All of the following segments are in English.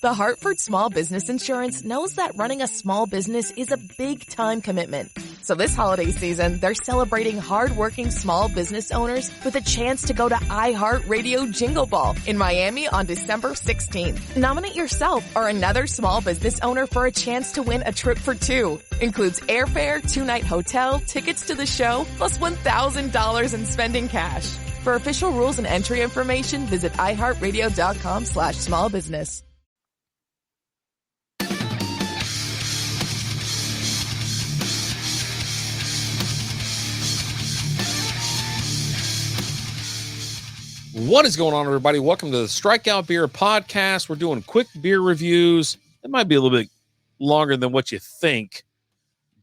The Hartford Small Business Insurance knows that running a small business is a big time commitment. So this holiday season, they're celebrating hardworking small business owners with a chance to go to iHeartRadio Jingle Ball in Miami on December 16th. Nominate yourself or another small business owner for a chance to win a trip for two. Includes airfare, 2-night hotel, tickets to the show, plus $1,000 in spending cash. For official rules and entry information, visit iHeartRadio.com/smallbusiness. What is going on, everybody? Welcome to the Strikeout Beer Podcast. We're doing quick beer reviews. It might be a little bit longer than what you think,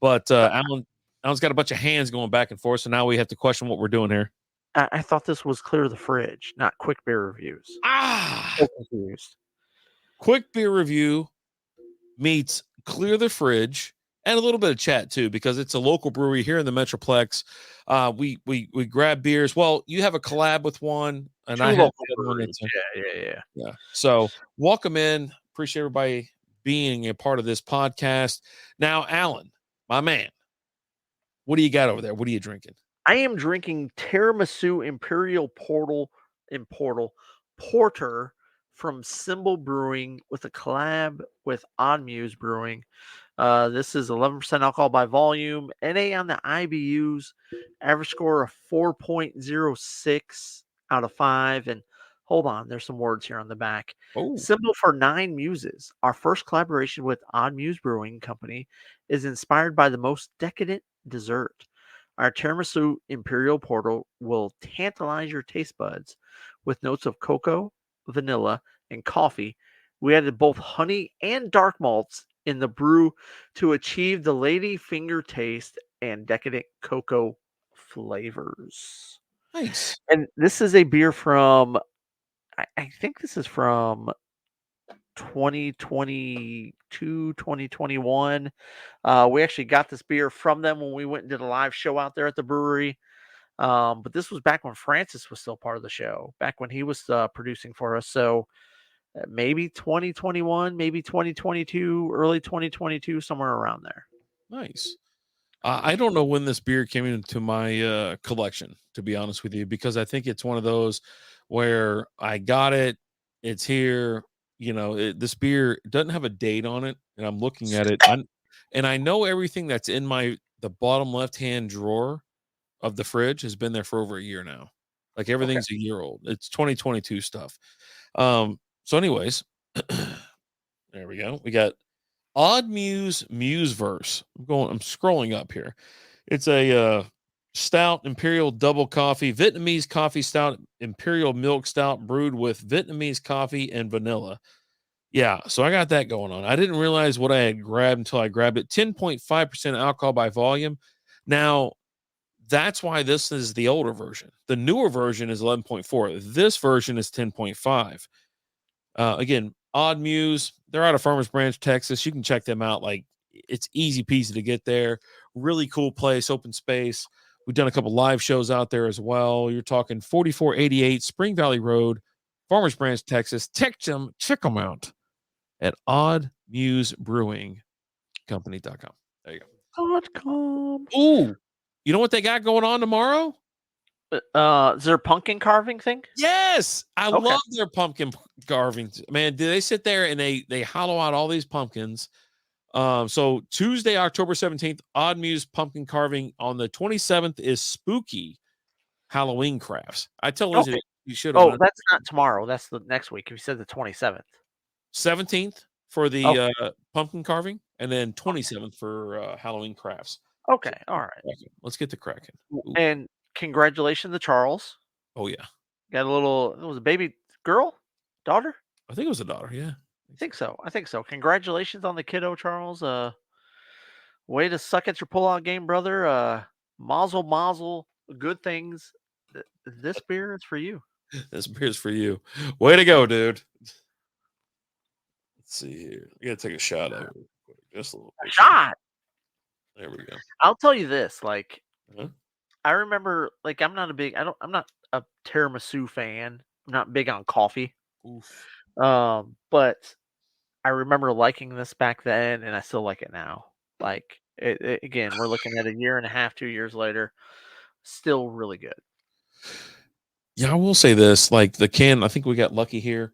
but Alan's got a bunch of hands going back and forth, so now we have to question what we're doing here. I thought this was Clear the Fridge, not quick beer reviews. So confused. Quick beer review meets Clear the Fridge, and a little bit of chat too, because it's a local brewery here in the Metroplex. We grab beers. Well, you have a collab with one, and I have the other one. Yeah. So welcome in. Appreciate everybody being a part of this podcast. Now, Alan, my man, what do you got over there? What are you drinking? I am drinking Tiramisu Imperial Porter from Symbol Brewing with a collab with Odd Muse Brewing. This is 11% alcohol by volume. NA on the IBUs. Average score of 4.06 out of 5. And hold on, there's some words here on the back. Oh. Symbol for 9 Muses. Our first collaboration with Odd Muse Brewing Company is inspired by the most decadent dessert. Our Tiramisu Imperial Porter will tantalize your taste buds with notes of cocoa, vanilla, and coffee. We added both honey and dark malts in the brew to achieve the lady finger taste and decadent cocoa flavors. Nice. And this is a beer from, I think this is from 2022, 2021. We actually got this beer from them when we went and did a live show out there at the brewery. But this was back when Francis was still part of the show, back when he was producing for us. So maybe 2021, maybe 2022, early 2022, somewhere around there. Nice. I don't know when this beer came into my collection, to be honest with you, because I think it's one of those where I got it, it's here. You know, this beer doesn't have a date on it, and I'm looking at it, and I know everything that's in the bottom left-hand drawer of the fridge has been there for over a year now. Like everything's a year old. It's 2022 stuff. So anyways, there we go. We got Odd Muse Museverse. I'm scrolling up here. It's a stout imperial double coffee, Vietnamese coffee stout, imperial milk stout brewed with Vietnamese coffee and vanilla. Yeah, so I got that going on. I didn't realize what I had grabbed until I grabbed it. 10.5% alcohol by volume. Now, that's why this is the older version. The newer version is 11.4. This version is 10.5. Again, Odd Muse, they're out of Farmers Branch, Texas. You can check them out. Like, it's easy peasy to get there. Really cool place, open space. We've done a couple live shows out there as well. You're talking 4488 Spring Valley Road, Farmers Branch, Texas. Check them out at Odd Muse Brewing Company.com. There you go. .com. Ooh, you know what they got going on tomorrow? Is there a pumpkin carving thing? Yes, I love their pumpkin carving. Man, do they sit there and they hollow out all these pumpkins? So Tuesday, October 17th, Odd Muse pumpkin carving. On the 27th is Spooky Halloween crafts. I tell Lindsay you should have. Oh, that's not tomorrow. That's the next week. You said the 27th. 17th for the pumpkin carving, and then 27th for Halloween crafts. Okay, all right. Let's get to cracking. And congratulations to Charles. Oh yeah, got a little. It was a baby girl, daughter. I think it was a daughter. Yeah, I think so. Congratulations on the kiddo, Charles. Way to suck at your pull-out game, brother. Mazel. Good things. This beer is for you. This beer is for you. Way to go, dude. Let's see here. I gotta take a shot of it. Just a little bit. Shot. There we go. I'll tell you this, like, I remember, like, I'm not a tiramisu fan. I'm not big on coffee. Oof. But I remember liking this back then, and I still like it now. Like again, we're looking at a year and a half, 2 years later, still really good. Yeah, I will say this, like the can, I think we got lucky here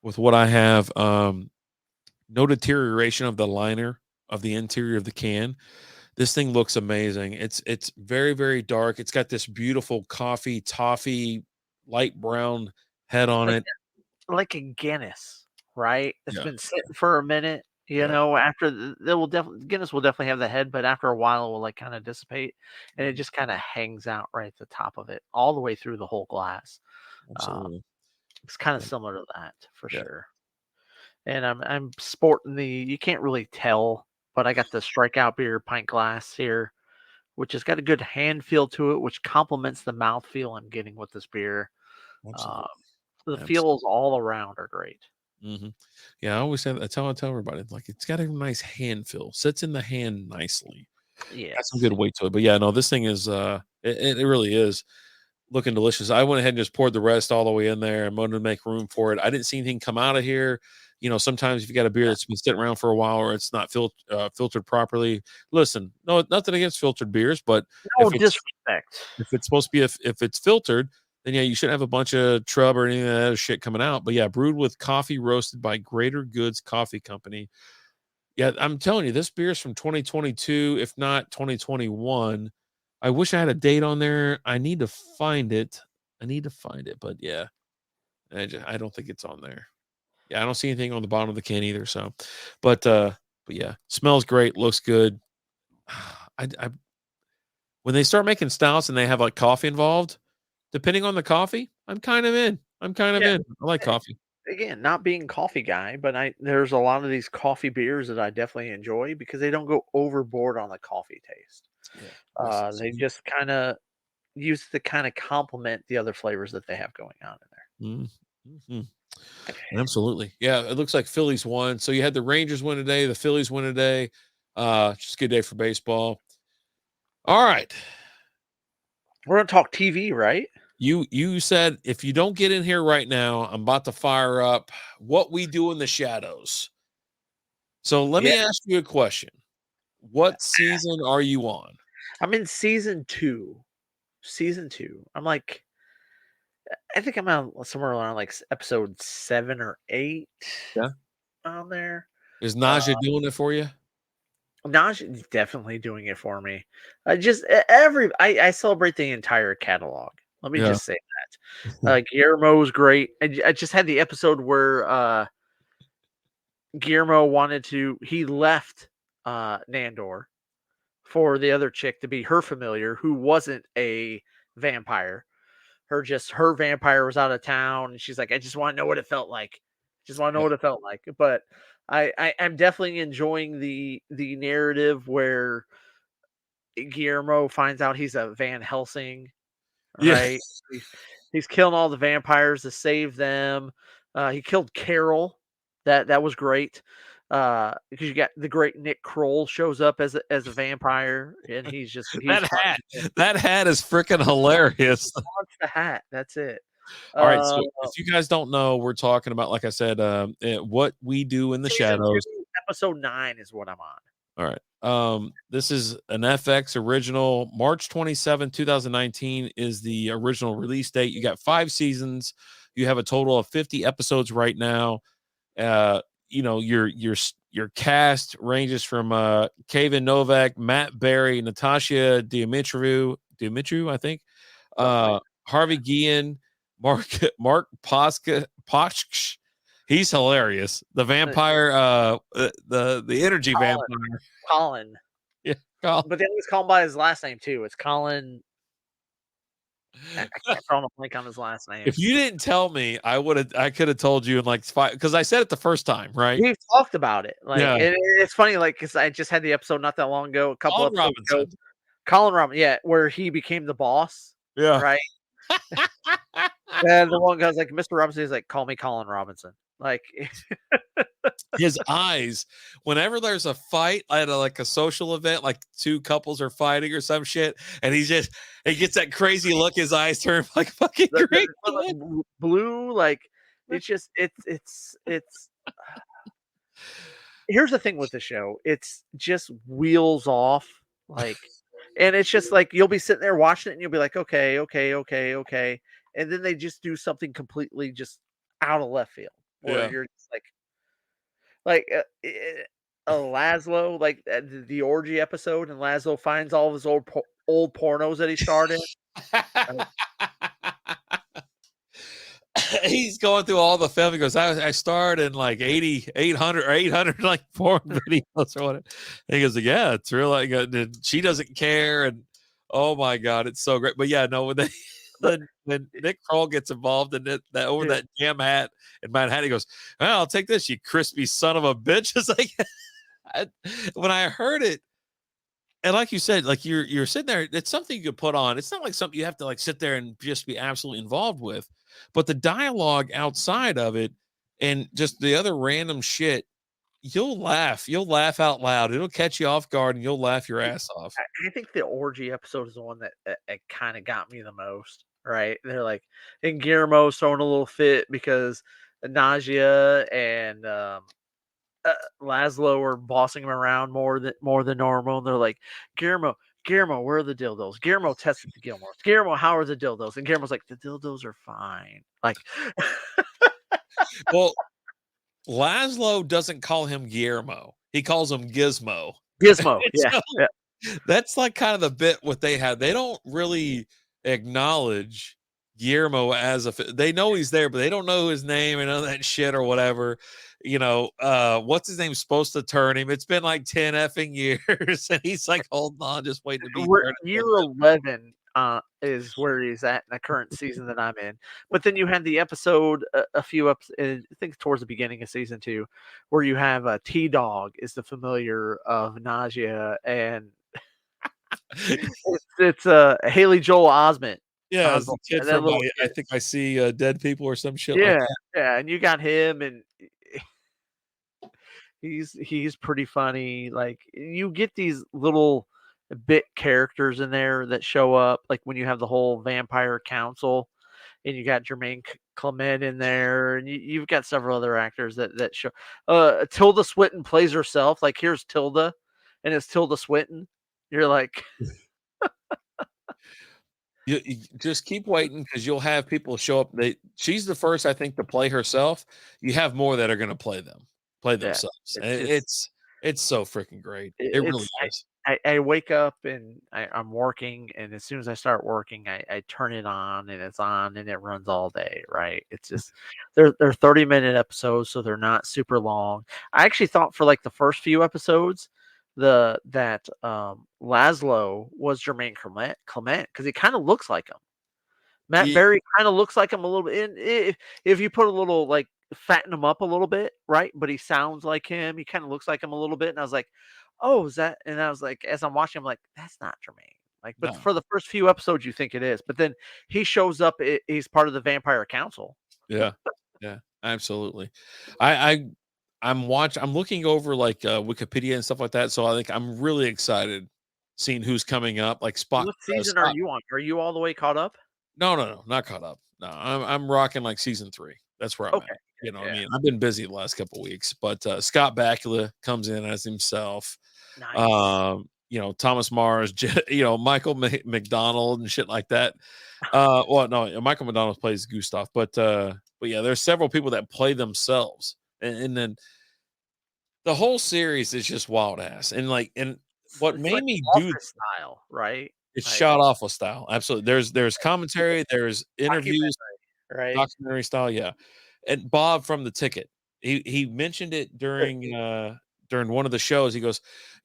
with what I have. No deterioration of the liner of the interior of the can. This thing looks amazing. It's very, very dark. It's got this beautiful coffee, toffee, light brown head on it. Like a Guinness, right? It's Yeah. been sitting for a minute. Yeah. After Guinness will definitely have the head, but after a while it will like kind of dissipate, and it just kind of hangs out right at the top of it, all the way through the whole glass. Absolutely. It's kind of similar to that for sure. And I'm sporting you can't really tell, but I got the Strikeout Beer pint glass here, which has got a good hand feel to it, which complements the mouth feel I'm getting with this beer. Absolutely. The feels all around are great. Mm-hmm. Yeah, I always say that. I tell everybody, like, it's got a nice hand feel, sits in the hand nicely. Yeah, Got some good weight to it. But yeah, no, this thing is it really is looking delicious. I went ahead and just poured the rest all the way in there and wanted to make room for it. I didn't see anything come out of here. You know, sometimes if you got a beer that's been sitting around for a while or it's not filtered properly, listen, no, nothing against filtered beers, but no disrespect. If it's supposed to be, if it's filtered, then yeah, you shouldn't have a bunch of trub or any of that other shit coming out. But yeah, brewed with coffee roasted by Greater Goods Coffee Company. Yeah, I'm telling you, this beer is from 2022, if not 2021. I wish I had a date on there. I need to find it. But yeah, I don't think it's on there. Yeah, I don't see anything on the bottom of the can either. So, but yeah, smells great, looks good. I when they start making stouts and they have like coffee involved, depending on the coffee, I'm kind of in. I like coffee. Again, not being a coffee guy, but there's a lot of these coffee beers that I definitely enjoy because they don't go overboard on the coffee taste. Yeah. They just kind of use to kind of complement the other flavors that they have going on in there. Mm-hmm. Absolutely. Yeah, it looks like Phillies won. So you had the Rangers win today, the Phillies win today. Just a good day for baseball. All right. We're gonna talk TV, right? You said if you don't get in here right now, I'm about to fire up What We Do in the Shadows. So let me ask you a question. What season are you on? I'm in season 2. I'm like, I think I'm on somewhere around like episode 7 or 8. Yeah. On there. Is Naja doing it for you? Naja is definitely doing it for me. I celebrate the entire catalog. Let me just say that. Guillermo's great. I just had the episode where Guillermo he left Nandor for the other chick to be her familiar, who wasn't a vampire. Her vampire was out of town, and she's like, I just want to know what it felt like. But I'm definitely enjoying the narrative where Guillermo finds out he's a Van Helsing, right? Yeah. He's killing all the vampires to save them. He killed Carol. That was great. Because you got the great Nick Kroll shows up as a vampire, and he's that hat is freaking hilarious. He wants the hat. That's it. All right. So if you guys don't know, we're talking about, like I said, What We Do in the Shadows. Episode 9 is what I'm on. All right. This is an FX original. March 27, 2019 is the original release date. You got 5 seasons. You have a total of 50 episodes right now. You know, your cast ranges from Kevin Novak, Matt Berry, Natasha Dimitriou, I think, Harvey Guillen, Mark Poshk. He's hilarious. The vampire, the energy vampire. Colin. Yeah, Colin. But they always call him by his last name too. It's Colin. I can't throw a blank on his last name. If you didn't tell me, I could have told you in like 5, because I said it the first time, right? We've talked about it. Like it's funny, like because I just had the episode not that long ago, Colin Robinson. Colin Robinson, yeah, where he became the boss. Yeah. Right. And the one guy's like, Mr. Robinson is like, call me Colin Robinson. Like his eyes, whenever there's a fight at like a social event, like 2 couples are fighting or some shit, and he gets that crazy look, his eyes turn like fucking green, blue, like it's just it's here's the thing with the show. It's just wheels off, like, and it's just like you'll be sitting there watching it and you'll be like, okay, okay, okay, okay. And then they just do something completely just out of left field where Yeah. you're just like Laszlo, like the orgy episode, and Laszlo finds all of his old pornos that he starred in. He's going through all the film. He goes, I starred in like 800 or 800 like porn videos or whatever. And he goes, yeah, it's real. Like, she doesn't care. And oh my God, it's so great. But yeah, no, when when Nick Kroll gets involved in that over that damn hat in Manhattan, he goes, well, I'll take this, you crispy son of a bitch. It's like, when I heard it, and like you said, like you're sitting there, it's something you could put on. It's not like something you have to like sit there and just be absolutely involved with, but the dialogue outside of it and just the other random shit, you'll laugh out loud. It'll catch you off guard and you'll laugh your ass off. I think the orgy episode is the one that kind of got me the most. Right? They're like, and Guillermo's throwing a little fit because Nausea and Laszlo are bossing him around more than normal, and they're like, Guillermo, where are the dildos? Guillermo tested the Gilmore. Guillermo, how are the dildos? And Guillermo's like, the dildos are fine. Like, well, Laszlo doesn't call him Guillermo; he calls him Gizmo. Gizmo, yeah. That's like kind of the bit what they have. They don't really acknowledge Guillermo as they know he's there, but they don't know his name and all that shit or whatever. What's his name supposed to turn him? It's been like 10 effing years, and he's like holding on, just waiting to be year 11 is where he's at in the current season that I'm in. But then you had the episode, a few episodes, I think towards the beginning of season 2, where you have T-Dog is the familiar of Nausea, and it's Haley Joel Osment. Yeah, as a kid from I think I see Dead People or some shit like that. Yeah, and you got him, and he's pretty funny. Like, you get these little bit characters in there that show up, like when you have the whole vampire council, and you got Jermaine Clement in there, and you've got several other actors that show. Tilda Swinton plays herself. Like, here's Tilda, and it's Tilda Swinton. You're like, you just keep waiting because you'll have people show up. She's the first, I think, to play herself. You have more that are going to play themselves. It's so freaking great. It really is. I wake up and I'm working, and as soon as I start working, I turn it on, and it's on, and it runs all day. Right? It's just they're 30-minute episodes, so they're not super long. I actually thought for like the first few episodes, that Laszlo was Jermaine Clement because he kind of looks like him. Matt Berry kind of looks like him a little bit. And if you put a little, like, fatten him up a little bit, right? But he sounds like him. He kind of looks like him a little bit. And I was like, oh, is that? And I was like, as I'm watching, I'm like, that's not Jermaine. Like, but for the first few episodes, you think it is. But then he shows up. He's part of the Vampire Council. Yeah, yeah, absolutely. I'm looking over like Wikipedia and stuff like that. So I think I'm really excited seeing who's coming up. Like What season are you on? Are you all the way caught up? No, not caught up. No, I'm rocking like season 3. That's where I'm at. You know what I mean? I've been busy the last couple of weeks, but Scott Bakula comes in as himself. Nice. Thomas Mars, Michael McDonald and shit like that. Well, no, Michael McDonald plays Gustav, but yeah, there's several people that play themselves, and then the whole series is just wild ass. And what made me do style, right? It's shot off of style. Absolutely. There's commentary, there's interviews, right? Documentary style, yeah. And Bob from The Ticket, he mentioned it during one of the shows. He goes,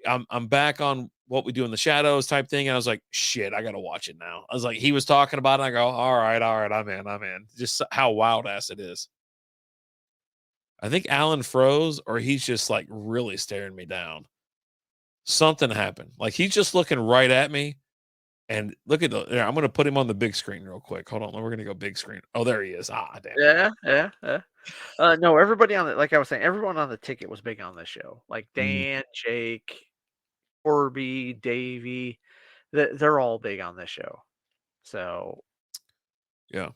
I'm back on What We Do in the Shadows type thing. And I was like, shit, I gotta watch it now. I was like, he was talking about it, and I go, all right, I'm in. Just how wild ass it is. I think Alan froze, or he's just like really staring me down. Something happened. Like, he's just looking right at me. And look at I'm going to put him on the big screen real quick. Hold on. We're going to go big screen. Oh, there he is. Ah, damn. Yeah. No, everybody on like I was saying, everyone on The Ticket was big on this show. Like Dan, Jake, Corby, Davey, they're all big on this show. So, yeah.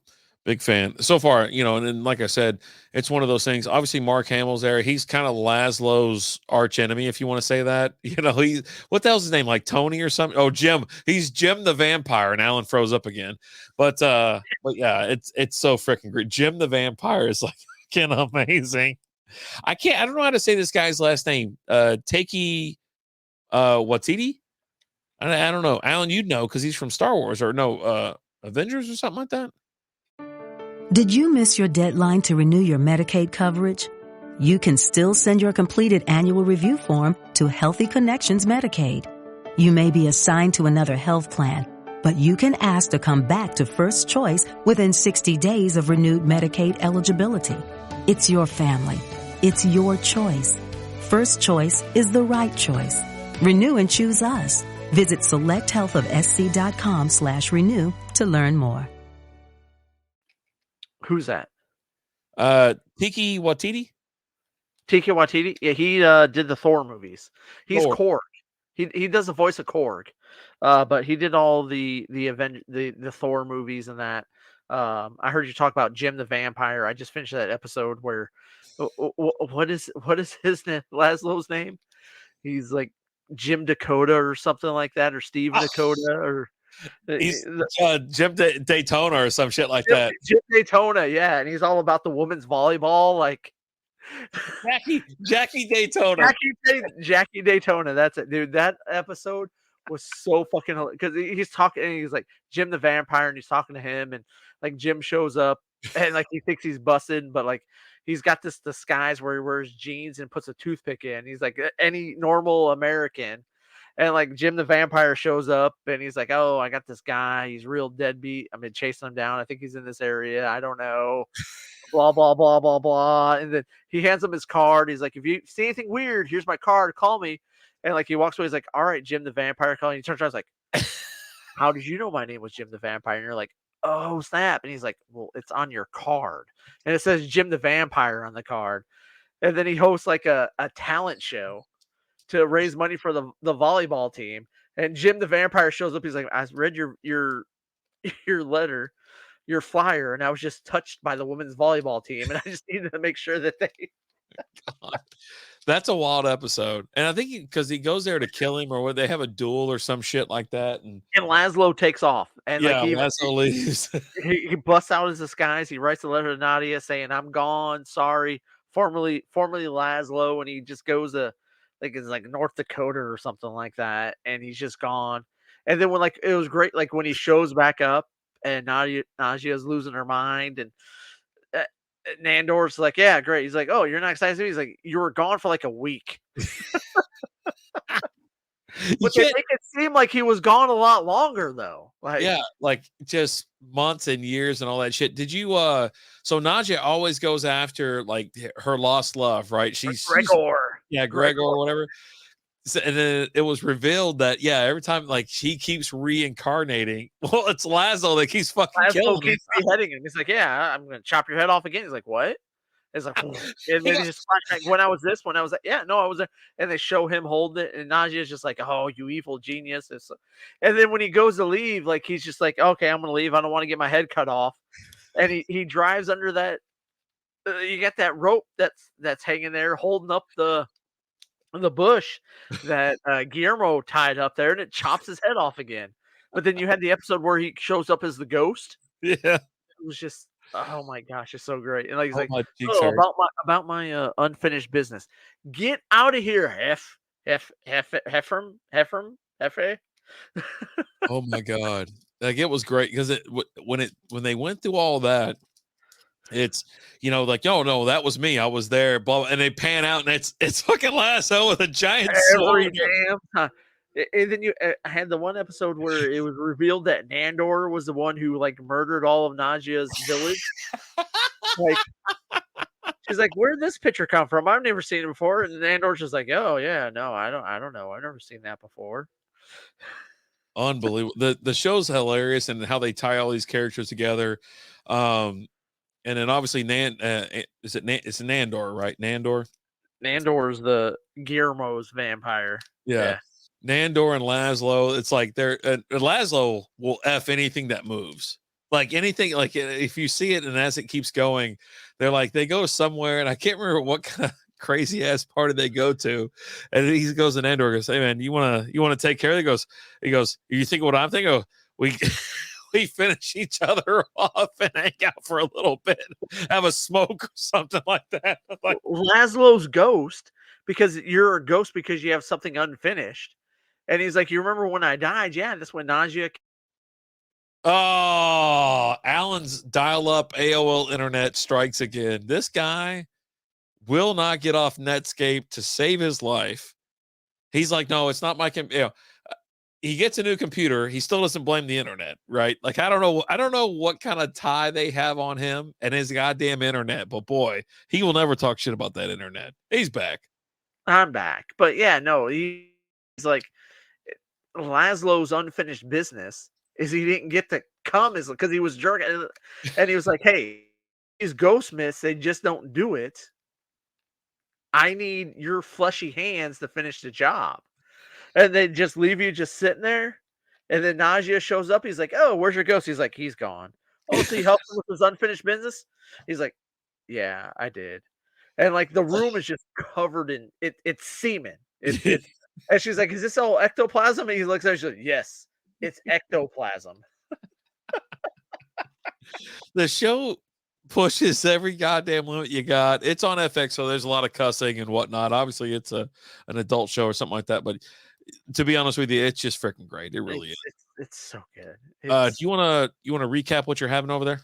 Big fan so far, and then, like I said, it's one of those things. Obviously, Mark Hamill's there. He's kind of Laszlo's arch enemy, if you want to say that. What the hell's his name? Like Tony or something? Oh, Jim. He's Jim the Vampire, and Alan froze up again. But yeah, it's so freaking great. Jim the Vampire is like fucking amazing. I don't know how to say this guy's last name. Taiki Watiti? I don't know. Alan, you'd know because he's from Star Wars or no, Avengers or something like that. Did you miss your deadline to renew your Medicaid coverage? You can still send your completed annual review form to Healthy Connections Medicaid. You may be assigned to another health plan, but you can ask to come back to First Choice within 60 days of renewed Medicaid eligibility. It's your family. It's your choice. First Choice is the right choice. Renew and choose us. Visit selecthealthofsc.com/renew to learn more. Who's that? Tiki Watiti? Taika Waititi? Yeah, he did the Thor movies. He's Thor. Korg. He does the voice of Korg. But he did all the Thor movies and that. I heard you talk about Jim the Vampire. I just finished that episode where what is his name? Laszlo's name? He's like Jim Dakota or something like that, or Steve Dakota, or he's Jim Daytona or some shit like that. Jim Daytona, yeah, and he's all about the women's volleyball, like Jackie Daytona. Jackie Daytona. That's it, dude. That episode was so fucking hilarious because he's talking and he's like Jim the Vampire, and he's talking to him, and like Jim shows up and like he thinks he's busted, but like he's got this disguise where he wears jeans and puts a toothpick in. He's like any normal American. And like Jim the Vampire shows up and he's like, "Oh, I got this guy. He's real deadbeat. I've been chasing him down. I think he's in this area. I don't know." Blah, blah, blah, blah, blah. And then he hands him his card. He's like, "If you see anything weird, here's my card. Call me." And like he walks away. He's like, "All right, Jim the Vampire calling." He turns around. He's like, "How did you know my name was Jim the Vampire?" And you're like, "Oh, snap." And he's like, "Well, it's on your card." And it says Jim the Vampire on the card. And then he hosts like a talent show to raise money for the volleyball team. And Jim the Vampire shows up. He's like, "I read your letter, your flyer, and I was just touched by the women's volleyball team, and I just needed to make sure that they." God, that's a wild episode, and I think because he goes there to kill him, or what, they have a duel or some shit like that, and Laszlo takes off, and yeah, like Laszlo leaves. he busts out his disguise. He writes a letter to Nadia saying, "I'm gone, sorry." Formerly Laszlo, and he just goes to it's like North Dakota or something like that, and he's just gone. And then when like it was great, like when he shows back up and Nadia's losing her mind, and Nandor's like, "Yeah, great." He's like, "Oh, you're not excited?" He's like, "You were gone for like a week." But they make it seem like he was gone a lot longer, though. Like, yeah, like just months and years and all that shit. Did you? So Nadia always goes after like her lost love, right? Gregor. Gregor or whatever. So, and then it was revealed that every time like he keeps reincarnating, well, it's Laszlo that keeps fucking killing him. Keeps beheading him. He's like, "Yeah, I'm gonna chop your head off again." He's like, "What?" It's like, and then he just flashback. When I was that. Yeah, no, I was there. And they show him holding it, and Najia's just like, "Oh, you evil genius!" And then when he goes to leave, like he's just like, "Okay, I'm gonna leave. I don't want to get my head cut off." And he drives under that. You got that rope that's hanging there, holding up the bush that Guillermo tied up there, and it chops his head off again. But then you had the episode where he shows up as the ghost. Yeah, it was just. Oh my gosh, it's so great. And like he's like, "Oh, about my unfinished business. Get out of here, Hefferm. Oh my god. Like it was great because when they went through all that, it's like, "Oh no, that was me. I was there." Blah, and they pan out and it's fucking Laszlo with a giant every sword. damn time. And then I had the one episode where it was revealed that Nandor was the one who like murdered all of Najia's village. Like, she's like, "Where'd this picture come from? I've never seen it before." And Nandor's just like, "Oh yeah, no, I don't know. I've never seen that before." Unbelievable. The show's hilarious and how they tie all these characters together. And then obviously it's Nandor, right? Nandor's the Guillermo's vampire. Yeah. Nandor and Laszlo, it's like they're Laszlo will F anything that moves. Like anything, like if you see it and as it keeps going, they're like, they go somewhere and I can't remember what kind of crazy ass party they go to. And he goes and Andor goes, hey man, you want to take care of it? He goes, you think what I'm thinking? Oh, we finish each other off and hang out for a little bit, have a smoke or something like that. Like, Laszlo's ghost, because you're a ghost because you have something unfinished. And he's like, you remember when I died? Yeah, that's when nausea. oh, Alan's dial-up AOL internet strikes again. This guy will not get off Netscape to save his life. He's like, no, it's not my computer. He gets a new computer. He still doesn't blame the internet, right? Like, I don't know what kind of tie they have on him and his goddamn internet, but boy, he will never talk shit about that internet. He's back. I'm back. But yeah, no, he's like, Laszlo's unfinished business is he didn't get to come because he was jerking. And he was like, hey, these ghost myths, they just don't do it. I need your fleshy hands to finish the job. And they just leave you just sitting there. And then Nausea shows up. He's like, oh, where's your ghost? He's like, he's gone. Oh, so he helped him with his unfinished business? He's like, yeah, I did. And like the room is just covered in it's semen. And she's like, is this all ectoplasm? And he looks at her, she's like, yes, it's ectoplasm. The show pushes every goddamn limit you got. It's on FX, so there's a lot of cussing and whatnot. Obviously, it's an adult show or something like that. But to be honest with you, it's just freaking great. It really is. It's so good. Do you want to recap what you're having over there?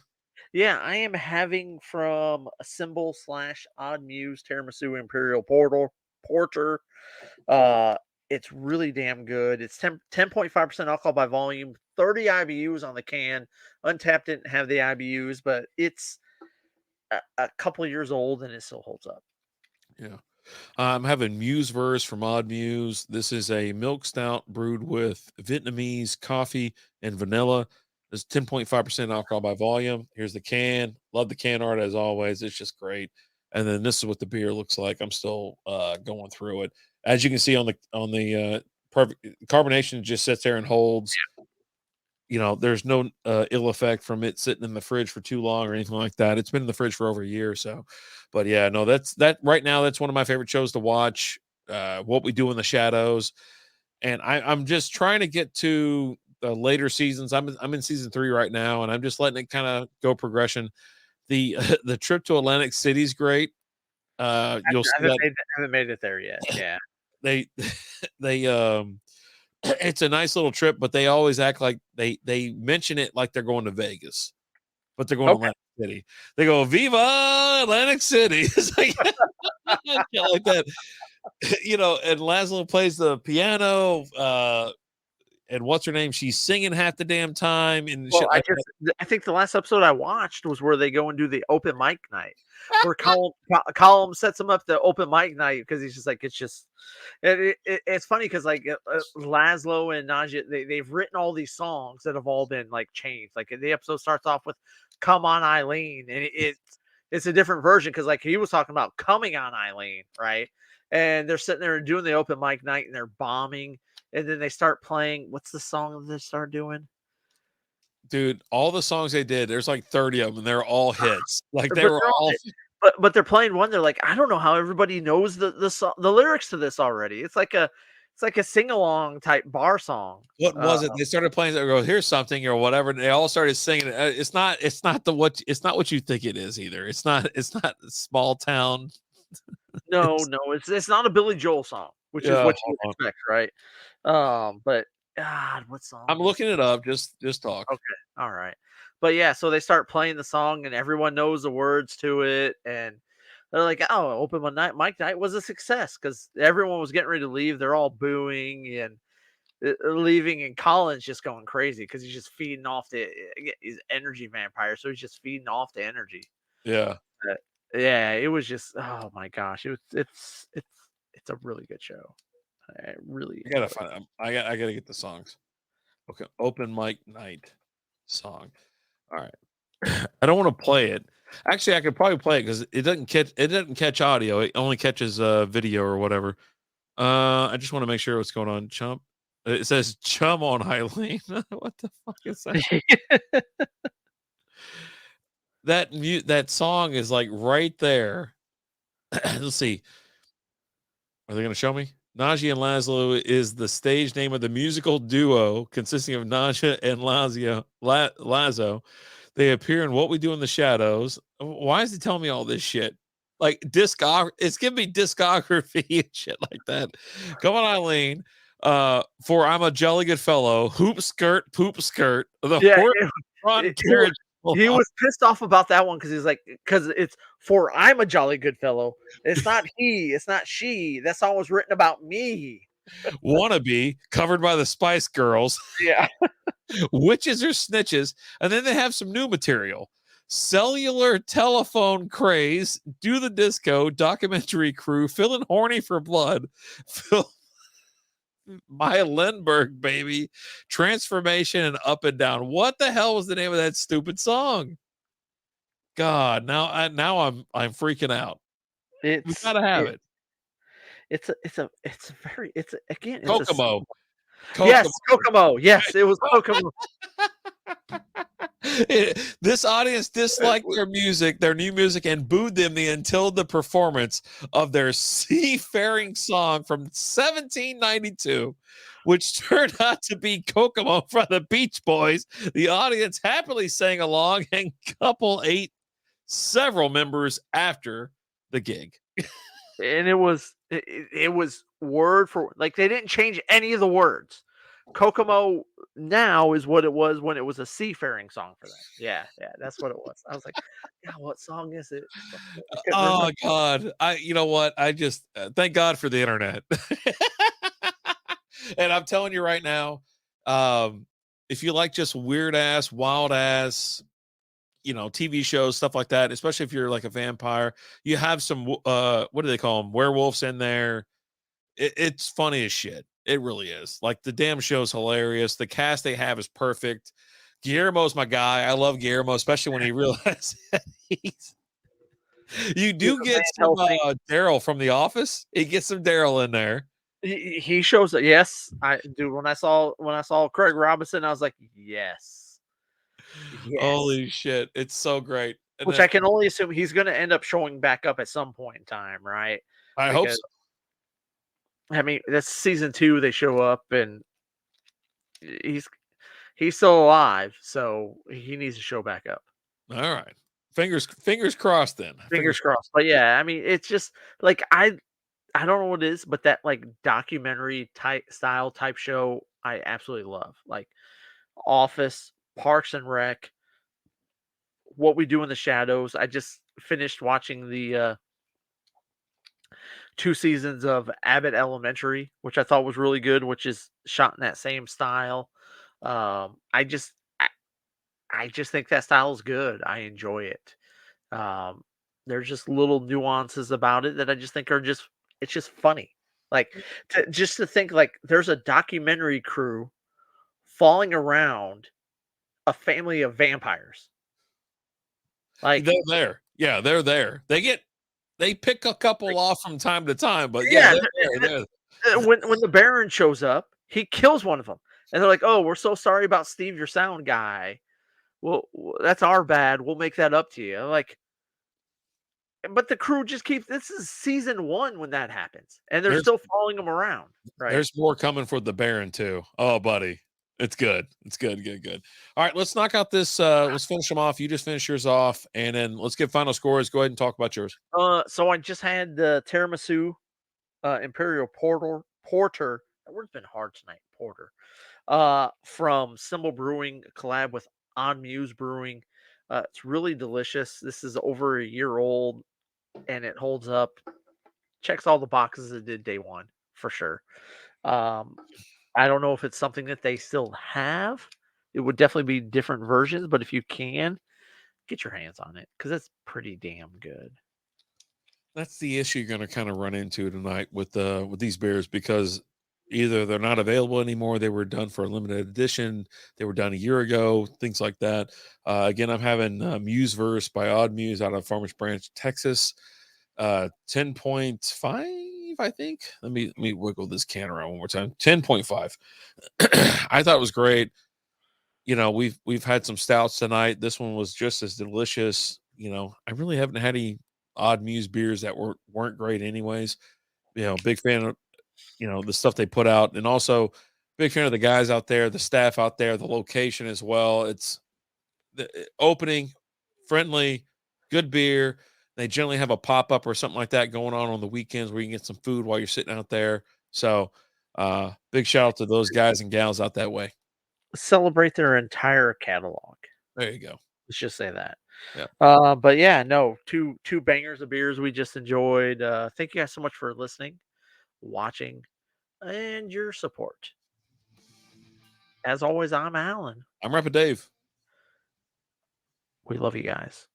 Yeah, I am having from a Symbol / Odd Muse Tiramisu Imperial Porter. It's really damn good. It's 10.5% alcohol by volume, 30 IBUs on the can. Untapped didn't have the IBUs, but it's a couple of years old and it still holds up. Yeah. I'm having Muse Verse from Odd Muse. This is a milk stout brewed with Vietnamese coffee and vanilla. It's 10.5% alcohol by volume. Here's the can. Love the can art as always. It's just great. And then this is what the beer looks like. I'm still going through it. As you can see on the perfect carbonation, just sits there and holds. You know, there's no ill effect from it sitting in the fridge for too long or anything like that. It's been in the fridge for over a year. So, but yeah, no, that's right now. That's one of my favorite shows to watch. What We Do in the Shadows, and I'm just trying to get to the later seasons. I'm in season 3 right now, and I'm just letting it kind of go progression. The trip to Atlantic City is great. You'll see I haven't made it there yet. Yeah, they it's a nice little trip, but they always act like they mention it like they're going to Vegas, but they're going to Atlantic City. They go, Viva Atlantic City. It's like, like that, you know, and Laszlo plays the piano, and what's her name? She's singing half the damn time. And well, I think the last episode I watched was where they go and do the open mic night, where Column sets them up the open mic night because he's just like, it's funny because like Laszlo and Najee, they've written all these songs that have all been like changed. Like the episode starts off with "Come on, Eileen," and it's a different version because like he was talking about coming on Eileen, right? And they're sitting there and doing the open mic night and they're bombing. And then they start playing. What's the song they start doing? Dude, all the songs they did, there's like 30 of them. They're all hits. Like they were all. But they're playing one. They're like, I don't know how everybody knows the lyrics to this already. It's like a sing along type bar song. What was it? They started playing. They go, here's something or whatever. And they all started singing it. It's not what you think it is either. It's not small town. No, it's not a Billy Joel song, which is what you expect, right? But God, what song? I'm looking it up. Just talk. Okay, all right. But yeah, so they start playing the song, and everyone knows the words to it, and they're like, "Oh, open mic night was a success," because everyone was getting ready to leave. They're all booing and leaving, and Colin's just going crazy because he's just feeding off his energy vampire, so he's just feeding off the energy. Yeah. Yeah, it was just, oh my gosh, it's a really good show. I gotta find them. I gotta get the songs. Okay, open mic night song. All right, I don't want to play it. Actually, I could probably play it because it doesn't catch audio. It only catches video or whatever. I just want to make sure what's going on. Chump. It says chum on Eileen. What the fuck is that? that song is like right there. Let's see. Are they going to show me? Najee and Laszlo is the stage name of the musical duo consisting of Najee and Lazo. They appear in What We Do in the Shadows. Why is he telling me all this shit? Like it's giving me discography and shit like that. Come on, Eileen. For I'm a Jolly Good Fellow, Hoop Skirt, Poop Skirt, the horse run carriage. He was pissed off about that one because he's like, because it's for I'm a Jolly Good Fellow. It's not he, it's not she. That song was written about me. Wannabe, covered by the Spice Girls. Yeah. Witches or Snitches. And then they have some new material. Cellular Telephone Craze, Do the Disco, Documentary Crew, Feeling Horny for Blood, Maya Lindbergh, baby, Transformation, and Up and Down. What the hell was the name of that stupid song? God, now I'm freaking out. We gotta have it. It's Kokomo. Yes, Kokomo. Yes, it was Kokomo. This audience disliked their new music, and booed them until the performance of their seafaring song from 1792, which turned out to be Kokomo from the Beach Boys. The audience happily sang along, and couple ate several members after the gig. And it was word for, like, they didn't change any of the words. Kokomo now is what it was when it was a seafaring song for them. Yeah, that's what it was. I was like, yeah, what song is it? Oh God, you know what? I just thank God for the internet. And I'm telling you right now, if you like just weird ass, wild ass, TV shows, stuff like that, especially if you're like a vampire, you have some what do they call them, werewolves in there. It's funny as shit. It really is. Like, the damn show's hilarious. The cast they have is perfect. Guillermo's my guy. I love Guillermo, especially when he realizes you do get some Daryl from The Office. He gets some Daryl in there. He shows up. Yes, I do. When I saw Craig Robinson, I was like, yes. Holy shit, it's so great. Which I can only assume he's going to end up showing back up at some point in time, right? I hope so. I mean, that's season 2. They show up, and he's still alive, so he needs to show back up. All right, fingers crossed. Then fingers crossed. But yeah, I mean, it's just like I don't know what it is, but that like documentary type show, I absolutely love. Like Office, Parks and Rec, What We Do in the Shadows. I just finished watching the 2 seasons of Abbott Elementary, which I thought was really good, which is shot in that same style. I just think that style is good. I enjoy it. There's just little nuances about it that I just think it's just funny. Like to think like there's a documentary crew following around a family of vampires. Like, they're there. Yeah, they're there. They pick a couple off from time to time, but they're when the Baron shows up, he kills one of them, and they're like, "Oh, we're so sorry about Steve, your sound guy. Well, that's our bad. We'll make that up to you." Like, but the crew just keeps. This is season 1 when that happens, and they're still following them around. Right? There's more coming for the Baron too. Oh, buddy. It's good. It's good. All right, let's knock out this. Let's finish them off. You just finish yours off, and then let's get final scores. Go ahead and talk about yours. So I just had the tiramisu, Imperial Porter. That word's been hard tonight. Porter. From Symbol Brewing, collab with Odd Muse Brewing. It's really delicious. This is over a year old, and it holds up. Checks all the boxes it did day 1 for sure. I don't know if it's something that they still have. It would definitely be different versions, but if you can, get your hands on it because it's pretty damn good. That's the issue you're going to kind of run into tonight with these beers, because either they're not available anymore, they were done for a limited edition, they were done a year ago, things like that. Again, I'm having Museverse by Odd Muse out of Farmers Branch, Texas. 10.5. I think. Let me wiggle this can around one more time. 10.5. I thought it was great. we've had some stouts tonight. This one was just as delicious. I really haven't had any Odd Muse beers that weren't great anyways. Big fan of, the stuff they put out, and also big fan of the guys out there, the staff out there, the location as well. It's the opening, friendly, good beer. They generally have a pop-up or something like that going on the weekends where you can get some food while you're sitting out there. So big shout out to those guys and gals out that way. Celebrate their entire catalog. There you go. Let's just say that. Yeah. But yeah, no, two bangers of beers we just enjoyed. Thank you guys so much for listening, watching, and your support. As always, I'm Alan. I'm Rapid Dave. We love you guys.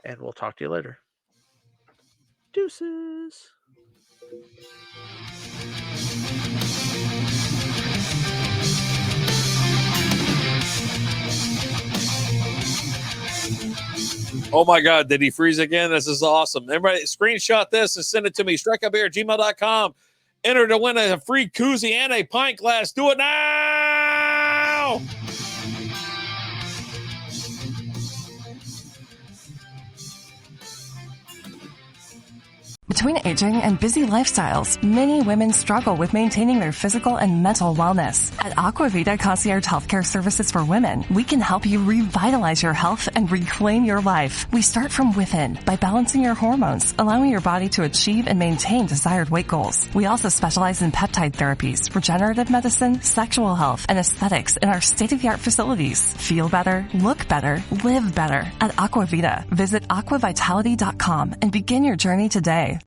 And we'll talk to you later. Deuces. Oh my God, did he freeze again? This is awesome. Everybody screenshot this and send it to me. Strikeoutbeer@gmail.com. Enter to win a free koozie and a pint glass. Do it now! Between aging and busy lifestyles, many women struggle with maintaining their physical and mental wellness. At Aquavita Concierge Healthcare Services for Women, we can help you revitalize your health and reclaim your life. We start from within by balancing your hormones, allowing your body to achieve and maintain desired weight goals. We also specialize in peptide therapies, regenerative medicine, sexual health, and aesthetics in our state-of-the-art facilities. Feel better, look better, live better. At Aquavita, visit aquavitality.com and begin your journey today.